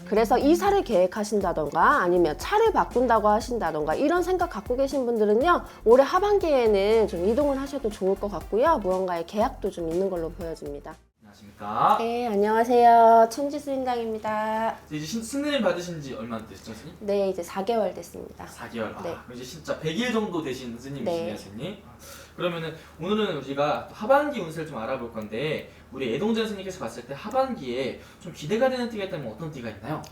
그래서 이사를 계획하신다던가 아니면 차를 바꾼다고 하신다던가 이런 생각 갖고 계신 분들은요, 올해 하반기에는 좀 이동을 하셔도 좋을 것 같고요. 무언가의 계약도 좀 있는 걸로 보여집니다. 안녕하십니까. 네, 안녕하세요. 천지스님당입니다. 이제 승진 받으신 지 얼마 됐죠, 스님? 네, 이제 4개월 됐습니다. 4개월. 네. 이제 진짜 100일 정도 되신 스님이시네요, 네. 스님. 그러면은 오늘은 우리가 또 하반기 운세를 좀 알아볼 건데, 우리 애동전 스님께서 봤을 때 하반기에 좀 기대가 되는 띠가 있다면 어떤 띠가 있나요?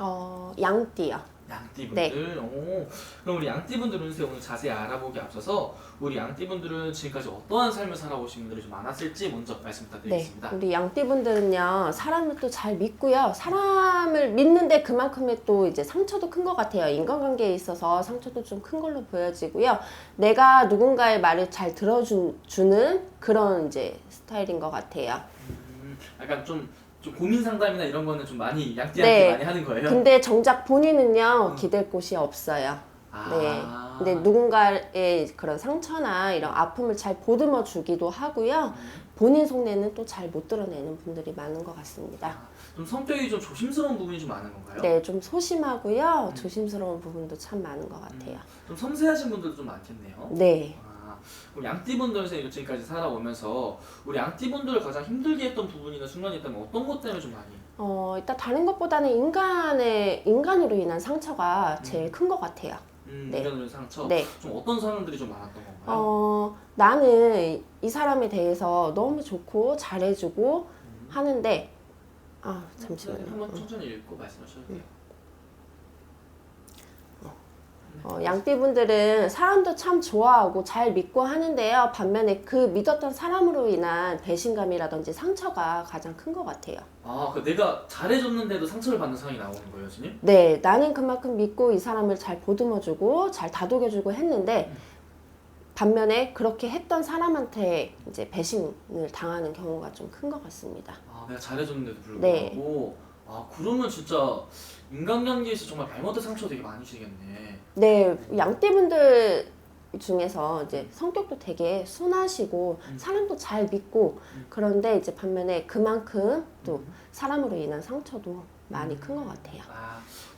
양띠요. 양띠분들. 네. 오, 그럼 우리 양띠분들 운세 오늘 자세히 알아보기 앞서서 우리 양띠분들은 지금까지 어떠한 삶을 살아오신 분들이 좀 많았을지 먼저 말씀 네, 부탁드리겠습니다. 우리 양띠분들은요, 사람을 또 잘 믿고요. 사람을 믿는데 그만큼의 또 이제 상처도 큰 것 같아요. 인간관계에 있어서 상처도 좀 큰 걸로 보여지고요. 내가 누군가의 말을 잘 들어주는 그런 이제 스타일인 것 같아요. 약간 좀 고민 상담이나 이런 거는 좀 많이 양띠한테 네. 많이 하는 거예요? 근데 정작 본인은요, 기댈 곳이 없어요. 아. 네. 근데 누군가의 그런 상처나 이런 아픔을 잘 보듬어 주기도 하고요. 본인 속내는 또 잘 못 드러내는 분들이 많은 것 같습니다. 좀 성격이 좀 조심스러운 부분이 좀 많은 건가요? 네, 좀 소심하고요. 조심스러운 부분도 참 많은 것 같아요. 좀 섬세하신 분들도 좀 많겠네요. 네. 그럼 양띠분들 지금까지 살아오면서 우리 양띠분들을 가장 힘들게 했던 부분이나 순간이 있다면 어떤 것 때문에 좀 많이? 일단 다른 것보다는 인간으로 인한 상처가 제일 큰 것 같아요. 네. 인간으로의 상처? 네. 좀 어떤 사람들이 좀 많았던 건가요? 나는 이 사람에 대해서 너무 좋고 잘해주고 하는데, 잠시만요. 한번 천천히 읽고 말씀하셔도 돼요. 양띠분들은 사람도 참 좋아하고 잘 믿고 하는데요. 반면에 그 믿었던 사람으로 인한 배신감이라든지 상처가 가장 큰 것 같아요. 그 내가 잘해줬는데도 상처를 받는 상황이 나오는 거예요, 스님? 네, 나는 그만큼 믿고 이 사람을 잘 보듬어주고 잘 다독여주고 했는데, 반면에 그렇게 했던 사람한테 이제 배신을 당하는 경우가 좀 큰 것 같습니다. 내가 잘해줬는데도 네. 불구하고. 그러면 진짜 인간관계에서 정말 잘못된 상처 되게 많이 주시겠네. 네, 양띠분들 중에서 이제 성격도 되게 순하시고 사람도 잘 믿고 그런데 이제 반면에 그만큼 또 사람으로 인한 상처도 많이 큰 것 같아요.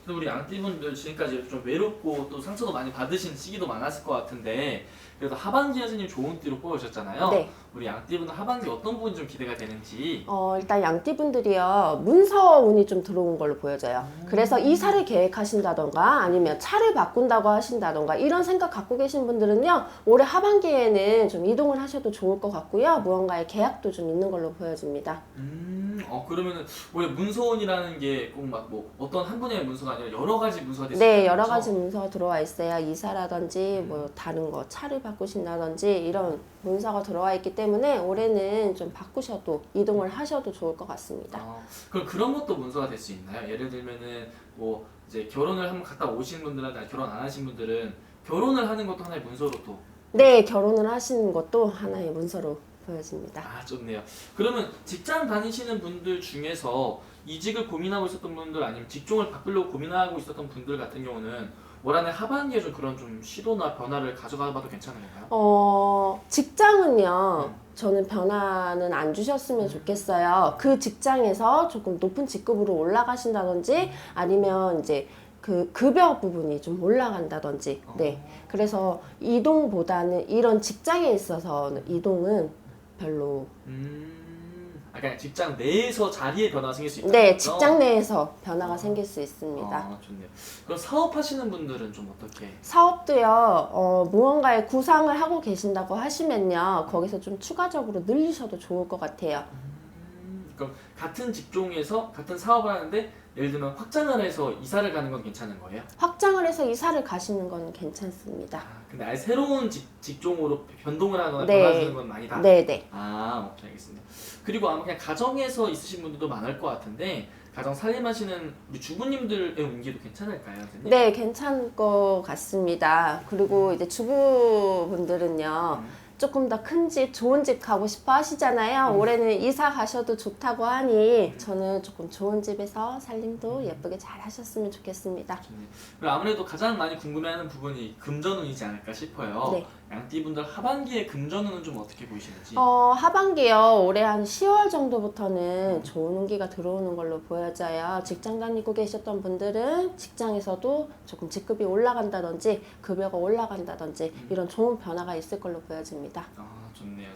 근데 우리 양띠분들 지금까지 좀 외롭고 또 상처도 많이 받으신 시기도 많았을 것 같은데, 그래도 하반기에 스님 좋은 띠로 뽑으셨잖아요. 네. 우리 양띠분은 하반기 어떤 부분이 좀 기대가 되는지. 일단 양띠분들이요, 문서 운이 좀 들어온 걸로 보여져요. 그래서 이사를 계획하신다던가 아니면 차를 바꾼다고 하신다던가 이런 생각 갖고 계신 분들은요, 올해 하반기에는 좀 이동을 하셔도 좋을 것 같고요. 무언가의 계약도 좀 있는 걸로 보여집니다. 그러면은 원래 문서운이라는 게 꼭 막 뭐 어떤 한 분야의 문서가 아니라 여러 가지 문서가 됐을 네, 거죠? 여러 가지 문서가 들어와 있어요. 이사라든지 뭐 다른 거 차를 바꾸신다든지 이런 문서가 들어와 있기 때문에 올해는 좀 바꾸셔도 이동을 하셔도 좋을 것 같습니다. 그럼 그런 것도 문서가 될 수 있나요? 예를 들면은 뭐 이제 결혼을 한번 갔다 오신 분들한테 결혼 안 하신 분들은 결혼을 하는 것도 하나의 문서로 또. 네, 결혼을 하시는 것도 하나의 문서로 보여집니다. 좋네요. 그러면 직장 다니시는 분들 중에서 이직을 고민하고 있었던 분들 아니면 직종을 바꾸려고 고민하고 있었던 분들 같은 경우는 올 한해 하반기에 좀 그런 좀 시도나 변화를 가져가 봐도 괜찮은 건가요? 직장은요, 저는 변화는 안 주셨으면 좋겠어요. 그 직장에서 조금 높은 직급으로 올라가신다든지 아니면 이제 그 급여 부분이 좀 올라간다든지. 네. 그래서 이동보다는 이런 직장에 있어서 이동은 별로. 그냥 직장 내에서 자리에 변화가 생길 수 있다. 네, 직장 내에서 변화가 생길 수 있습니다. 좋네요. 그럼 사업하시는 분들은 좀 어떻게? 사업도요, 무언가의 구상을 하고 계신다고 하시면요, 거기서 좀 추가적으로 늘리셔도 좋을 것 같아요. 그럼 같은 직종에서 같은 사업을 하는데 예를 들면 확장을 해서 이사를 가는 건 괜찮은 거예요? 확장을 해서 이사를 가시는 건 괜찮습니다. 근데 아예 새로운 직종으로 변동을 하거나 네. 변화하는 건 아니다? 네네. 오케이, 알겠습니다. 그리고 아마 그냥 가정에서 있으신 분들도 많을 것 같은데 가정 살림하시는 우리 주부님들의 운기도 괜찮을까요, 선생님? 네, 괜찮을 것 같습니다. 그리고 이제 주부분들은요, 조금 더 큰 집, 좋은 집 가고 싶어 하시잖아요. 올해는 이사 가셔도 좋다고 하니 저는 조금 좋은 집에서 살림도 예쁘게 잘 하셨으면 좋겠습니다. 좋네요. 그리고 아무래도 가장 많이 궁금해하는 부분이 금전운이지 않을까 싶어요. 네. 양띠분들 하반기에 금전운은 좀 어떻게 보이시는지? 하반기요. 올해 한 10월 정도부터는 좋은 운기가 들어오는 걸로 보여져요. 직장 다니고 계셨던 분들은 직장에서도 조금 직급이 올라간다든지 급여가 올라간다든지 이런 좋은 변화가 있을 걸로 보여집니다. 아, 좋네요.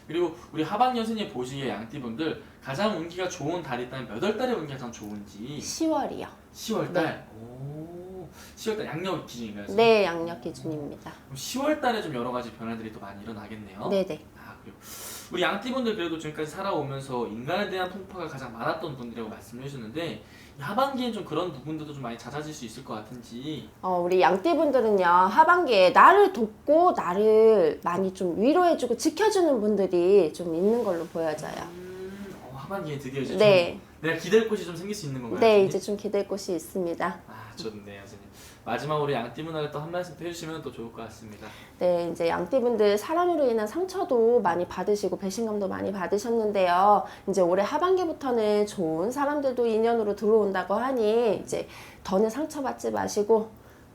그리고 우리 하반기 선생님 보시기에 양띠분들 가장 운기가 좋은 달이 있다면 몇 월 달에 운기가 가장 좋은지? 10월이요. 10월 달. 오, 10월 달 양력 기준인가요? 선생님? 네, 양력 기준입니다. 그럼 10월 달에 좀 여러 가지 변화들이 또 많이 일어나겠네요. 네네. 아, 그리고 우리 양띠분들 그래도 지금까지 살아오면서 인간에 대한 풍파가 가장 많았던 분들이라고 말씀을 해주셨는데 이 하반기엔 좀 그런 부분들도 좀 많이 잦아질 수 있을 것 같은지. 우리 양띠분들은요, 하반기에 나를 돕고 나를 많이 좀 위로해주고 지켜주는 분들이 좀 있는 걸로 보여져요. 하반기에 드디어 이제 네. 좀 내가 기댈 곳이 좀 생길 수 있는 건가요? 네, 선생님? 이제 좀 기댈 곳이 있습니다. 아, 좋네요, 선생님. 마지막으로 양띠분한테 또 한 말씀 해주시면 또 좋을 것 같습니다. 네, 이제 양띠분들 사람으로 인한 상처도 많이 받으시고 배신감도 많이 받으셨는데요. 이제 올해 하반기부터는 좋은 사람들도 인연으로 들어온다고 하니 이제 더는 상처받지 마시고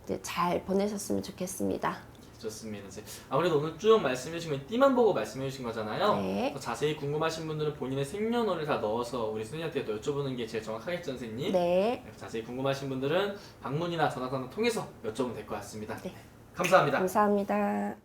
이제 잘 보내셨으면 좋겠습니다. 좋습니다. 이제 아무래도 오늘 쭉 말씀해 주신 건 띠만 보고 말씀해 주신 거잖아요. 네. 더 자세히 궁금하신 분들은 본인의 생년월일 다 넣어서 우리 선생님한테 또 여쭤보는 게 제일 정확하겠죠, 선생님? 네. 자세히 궁금하신 분들은 방문이나 전화선을 통해서 여쭤보면 될 것 같습니다. 네. 감사합니다. 감사합니다.